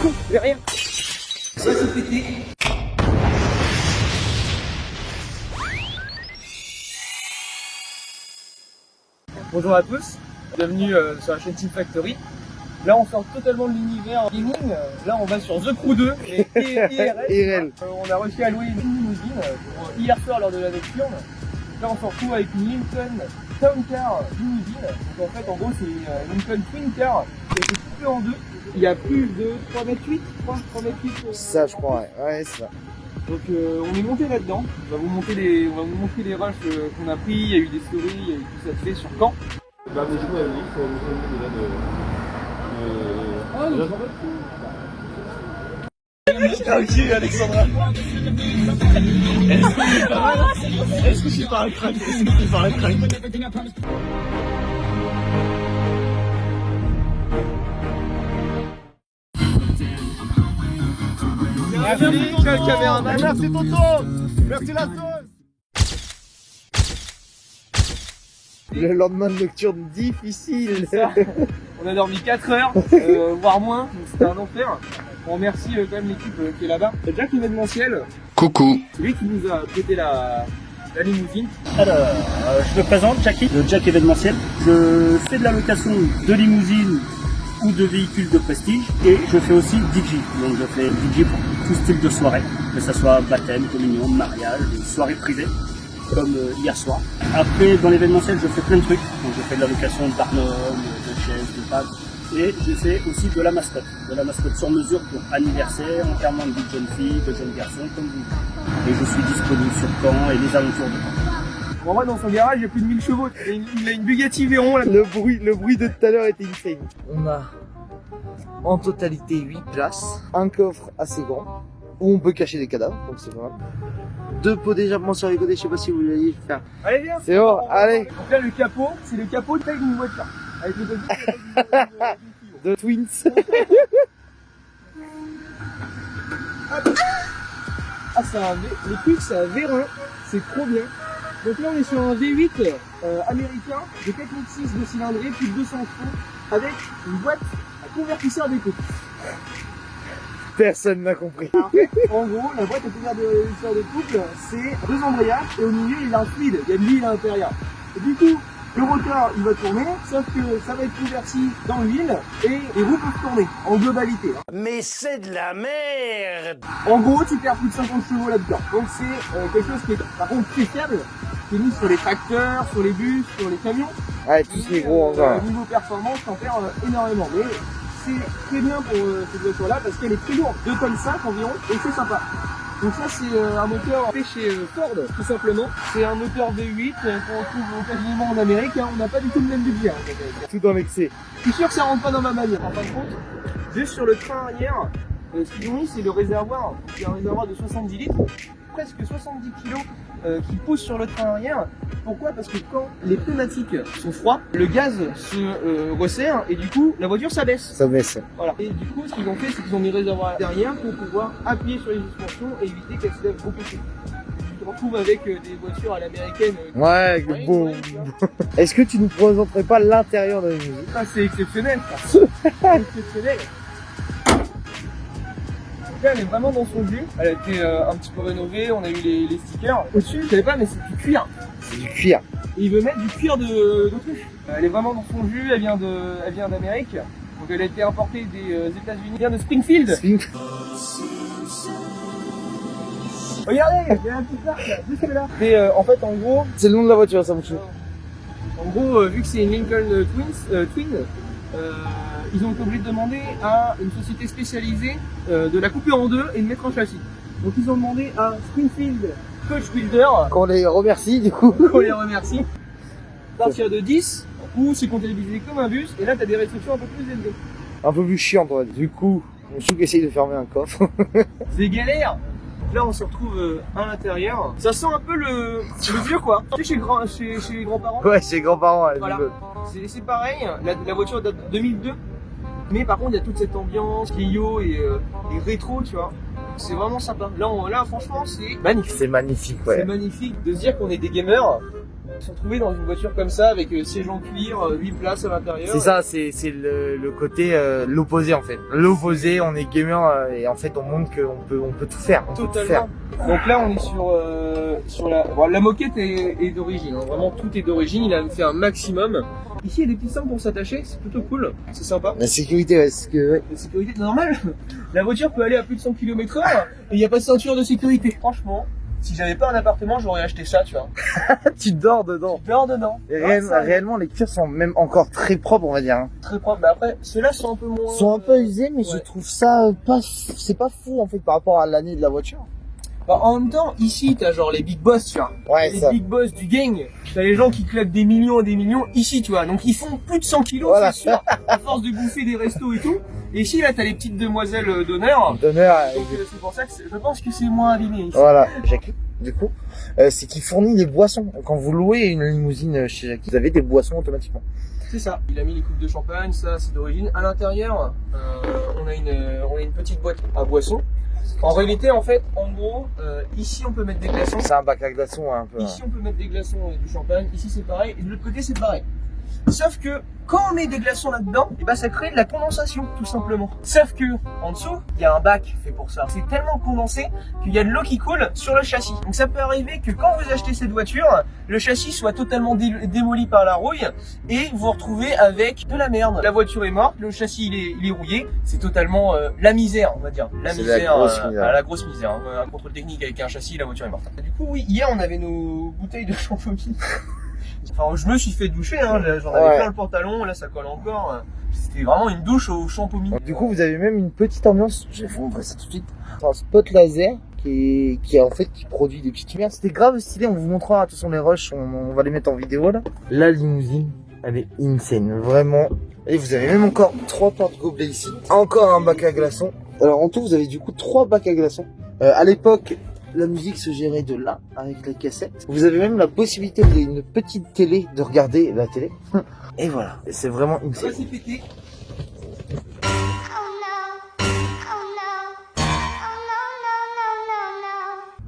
con, y'a rien. Ça c'est pété. Bonjour à tous, bienvenue sur la chaîne Team Factory. Là on sort totalement de l'univers gaming, là on va sur The Crew 2 et IRL. On a réussi à louer une limousine hier soir lors de la nocturne. Là on se retrouve avec une Lincoln Town Car limousine. Donc en fait en gros c'est une Lincoln Twin Car qui a été coupée en deux. Il y a plus de 3,8 m, 3,8 m. Ça je crois, ouais c'est ça. Donc on est monté là-dedans, on va vous montrer les rushs qu'on a pris, il y a eu des stories, il y a eu tout ça fait sur Caen. Bah mais du coup il faut déjà de... Ok Alexandra. Est-ce que je suis pas un crack? Est-ce que je suis pas un crack? Merci, quel caméraman. Merci Tonton. Merci la sauce. Le lendemain de nocturne difficile. On a dormi 4 heures, voire moins, donc c'était un enfer. On remercie quand même l'équipe qui est là-bas. C'est Jack événementiel. Coucou. C'est lui qui nous a prêté la limousine. Alors, je me présente, Jackie, le Jack événementiel. Je fais de la location de limousines ou de véhicules de prestige et je fais aussi DJ. Donc je fais DJ pour tout style de soirée, que ce soit baptême, communion, mariage, soirée privée, comme hier soir. Après, dans l'événementiel, je fais plein de trucs. Donc je fais de la location de barnum, de chaises, de tables. Et je fais aussi de la mascotte sur mesure pour anniversaire, enterrement de vie de jeune fille, de jeune garçon, comme vous voulez. Et je suis disponible sur Caen et les alentours de Caen. En vrai, dans son garage, il y a plus de 1000 chevaux. Il a une Bugatti Veyron là. Le bruit de tout à l'heure était insane. On a en totalité 8 places, un coffre assez grand où on peut cacher des cadavres, donc c'est pas mal. 2 pots d'échappement sur les côtés, je sais pas si vous voulez faire. Allez, viens. C'est bon, allez. Donc là, le capot, c'est le capot de taille d'une voiture. Avec le côté De Twins. Ah, c'est un les trucs, c'est un V1, c'est trop bien. Donc là, on est sur un V8 américain de 4006 de cylindrée, plus de 200 chevaux, avec une boîte à convertisseur d'écho. Personne n'a compris. En gros, la boîte à convertisseur de couple, c'est 2 embrayages et au milieu, il y a un fluide, il y a de l'huile à l'intérieur. Et du coup, le rotor, il va tourner, sauf que ça va être converti dans l'huile et les roues peuvent tourner en globalité. Mais c'est de la merde. En gros, tu perds plus de 50 chevaux là-dedans. Donc c'est quelque chose qui est par contre très fiable, qui est mis sur les tracteurs, sur les bus, sur les camions. Ouais, tous les gros engins. Niveau performance, t'en perds énormément. Mais c'est très bien pour cette voiture-là parce qu'elle est très lourde, 2,5 tonnes environ, et c'est sympa. Donc ça c'est un moteur fait chez Ford tout simplement. C'est un moteur V8 qu'on trouve quasiment en Amérique, hein. On n'a pas du tout le même budget. Hein, tout dans l'excès. je suis sûr que ça rentre pas dans ma manière. En fin de compte, juste sur le train arrière, ce qu'ils ont mis c'est le réservoir. C'est un réservoir de 70 litres, presque 70 kg qui pousse sur le train arrière. Pourquoi? Parce que quand les pneumatiques sont froids, le gaz se resserre et du coup la voiture s'abaisse. Ça baisse. Voilà. Et du coup ce qu'ils ont fait c'est qu'ils ont mis le réservoir derrière pour pouvoir appuyer sur les suspensions et éviter qu'elles se lèvent beaucoup plus. Tu te retrouves avec des voitures à l'américaine. Ouais, bon. Est-ce que tu nous présenterais pas l'intérieur de la limousine? Ah, c'est exceptionnel. C'est exceptionnel. Là, elle est vraiment dans son jus. Elle a été un petit peu rénovée, on a eu les stickers. Au-dessus, je savais pas, mais c'est du cuir. C'est du cuir. Et il veut mettre du cuir d'autruche. Elle est vraiment dans son jus, elle vient d'Amérique. Donc elle a été importée des États-Unis, elle vient de Springfield. Regardez, il y a un petit parc là, juste là. Et en fait, en gros, c'est le nom de la voiture, ça me fout. En gros, vu que c'est une Lincoln Twin, ils ont été obligés de demander à une société spécialisée de la couper en deux et de mettre un châssis. Donc ils ont demandé à Springfield Coach Builder, qu'on les remercie du coup, qu'on les remercie, à partir de 10, où c'est comptabilisé comme un bus, et là tu as des restrictions un peu plus élevées. Un peu plus chiant, on va dire. Du coup, on sait essaye de fermer un coffre. C'est galère. Là on se retrouve à l'intérieur. Ça sent un peu le vieux quoi. Tu sais chez les grands-parents. Ouais, chez les grands-parents. Voilà. C'est pareil, la voiture date de 2002. Mais par contre il y a toute cette ambiance, Clio et rétro tu vois. C'est vraiment sympa. Là franchement c'est magnifique. C'est magnifique, ouais. C'est magnifique de se dire qu'on est des gamers Ils se sont retrouvés dans une voiture comme ça, avec siège en cuir, 8 places à l'intérieur. C'est ça, c'est le côté l'opposé en fait. L'opposé, on est gamer et en fait on montre qu'on peut tout faire. On peut tout faire. Totalement. Donc là on est sur la... Bon, la moquette est d'origine, hein. Vraiment tout est d'origine, il a fait un maximum. Ici il y a des petits cingles pour s'attacher, c'est plutôt cool, c'est sympa. La sécurité, ouais, c'est que... Ouais. La sécurité c'est normal, la voiture peut aller à plus de 100 km/h et il n'y a pas de ceinture de sécurité. Franchement, si j'avais pas un appartement, j'aurais acheté ça, tu vois. Tu dors dedans. Tu dors dedans. Et Ouais, réellement, les cuirs sont même encore très propres, on va dire. Hein. très propre. Bah après, ceux-là sont un peu moins... Ils sont un peu usés, mais ouais. je trouve ça pas... C'est pas fou en fait par rapport à l'année de la voiture. Bah, en même temps, ici, t'as genre les big boss, tu vois. Ouais, Les ça. big boss du gang. T'as les gens qui claquent des millions et des millions ici, tu vois. Donc ils font plus de 100 kilos, Voilà. c'est sûr, à force de bouffer des restos et tout. Et ici, là, t'as les petites demoiselles d'honneur. D'honneur. Donc c'est pour ça que je pense que c'est moins abîmé ici. Voilà. Jackie, du coup, c'est qu'il fournit des boissons. Quand vous louez une limousine chez Jackie, vous avez des boissons automatiquement. C'est ça. Il a mis les coupes de champagne, ça c'est d'origine. À l'intérieur, on a une petite boîte à boissons. En réalité, en fait, en gros, ici on peut mettre des glaçons. C'est un bac à glaçons hein, un peu. Ici on peut mettre des glaçons et du champagne. Ici c'est pareil. Et de l'autre côté c'est pareil. Sauf que quand on met des glaçons là-dedans, et ben ça crée de la condensation tout simplement. Sauf que en dessous, il y a un bac fait pour ça. C'est tellement condensé qu'il y a de l'eau qui coule sur le châssis. Donc ça peut arriver que quand vous achetez cette voiture, le châssis soit totalement démoli par la rouille et vous vous retrouvez avec de la merde. La voiture est morte, le châssis il est rouillé, c'est totalement la misère, on va dire. La C'est misère, la grosse misère. la grosse misère. Hein. Un contrôle technique avec un châssis, la voiture est morte. Du coup oui, hier on avait nos bouteilles de shampoing. Enfin, je me suis fait doucher, hein. J'en avais plein le pantalon, là ça colle encore. C'était vraiment une douche au shampoing. Du coup, vous avez même une petite ambiance. Je vais vous montrer ça tout de suite. Un spot laser qui produit des petites lumières. C'était grave stylé. On vous montrera. De toute façon, les rushs, on va les mettre en vidéo là. La limousine, elle est insane, vraiment. Et vous avez même encore 3 porte-gobelets ici. Encore un bac à glaçons. Alors en tout, vous avez du coup 3 bacs à glaçons. À l'époque, la musique se gérait de là, avec la cassette. Vous avez même la possibilité, vous avez une petite télé, de regarder la télé. Et voilà, c'est vraiment une Ça série. c'est pété.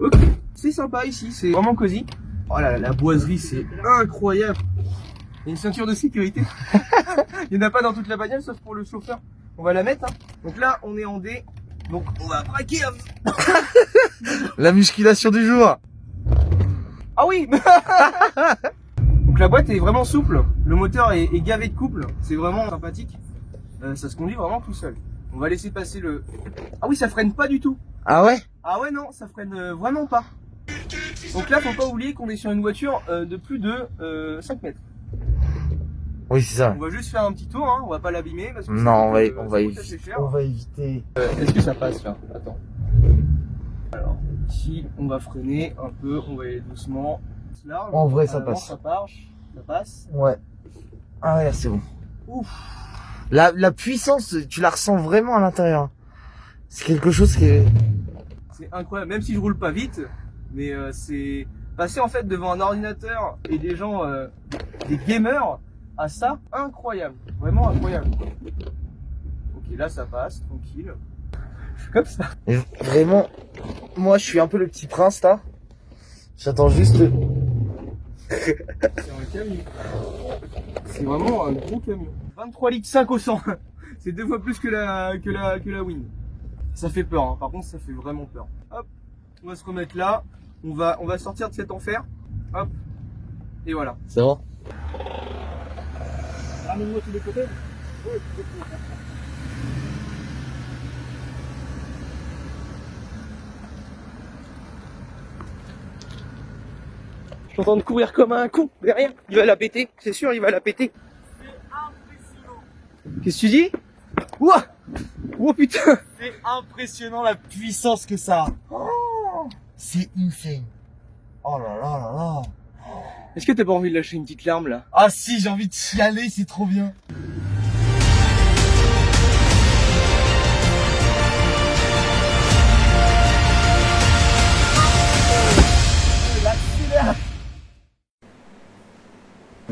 Ok, c'est sympa ici, c'est vraiment cosy. Oh là là, la boiserie c'est incroyable. Il y a une ceinture de sécurité. Il n'y en a pas dans toute la bagnole sauf pour le chauffeur. On va la mettre. Hein. Donc là on est en D. Donc on va braquer. La musculation du jour. Ah oui. Donc la boîte est vraiment souple. Le moteur est gavé de couple. C'est vraiment sympathique. Ça se conduit vraiment tout seul. On va laisser passer le... Ah oui, ça freine pas du tout. Ah ouais? Ah ouais non, ça freine vraiment pas. Donc là, faut pas oublier qu'on est sur une voiture de plus de 5 mètres. Oui, c'est ça. On va juste faire un petit tour, hein. On va pas l'abîmer parce que Non, on va ça coûte assez éviter. cher. On va éviter. Est-ce que ça passe là? Attends. Alors, ici, on va freiner un peu, on va aller doucement. Large. En vrai, ça Avant, passe. Ça passe. Ouais. Ah ouais, c'est bon. Ouf. La puissance, tu la ressens vraiment à l'intérieur. C'est quelque chose qui est... C'est incroyable, même si je roule pas vite, mais c'est passer en fait devant un ordinateur et des gens, des gamers, à ça, incroyable, vraiment incroyable. Ok, là ça passe, tranquille. Je suis comme ça. Et vraiment, moi je suis un peu le petit prince là. J'attends juste le... C'est un camion. C'est vraiment un gros camion. 23 litres 5 au 100. C'est 2 fois plus que la Wind. Ça fait peur, hein. Par contre ça fait vraiment peur. Hop, on va se remettre là. On va sortir de cet enfer. Hop. Et voilà. C'est bon? Ramène-moi tous les côtés. Je suis en train de courir comme un con derrière. Il va la péter, c'est sûr, il va la péter. Qu'est-ce que tu dis? Ouah! Oh putain! C'est impressionnant la puissance que ça a. Oh, c'est insane. Oh là là là là. Est-ce que t'as pas envie de lâcher une petite larme là? Ah si, j'ai envie de chialer, c'est trop bien.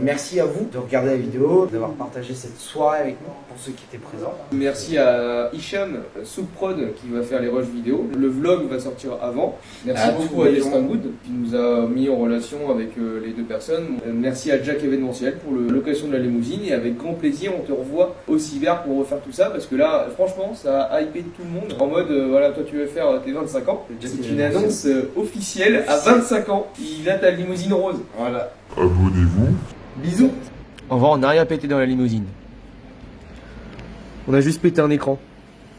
Merci à vous de regarder la vidéo, d'avoir partagé cette soirée avec nous pour ceux qui étaient présents. Merci à Hicham, Soukprod, qui va faire les rushs vidéo. Le vlog va sortir avant. Merci beaucoup à Yestangood, qui nous a mis en relation avec les deux personnes. Merci à Jack événementiel pour la location de la limousine. Et avec grand plaisir, on te revoit au Cyber pour refaire tout ça. Parce que là, franchement, ça a hypé tout le monde. En mode, voilà, toi tu veux faire tes 25 ans. C'est une annonce officielle. À 25 ans, il a ta limousine rose. Voilà. Abonnez-vous. Bisous. Au revoir, on n'a rien pété dans la limousine. On a juste pété un écran.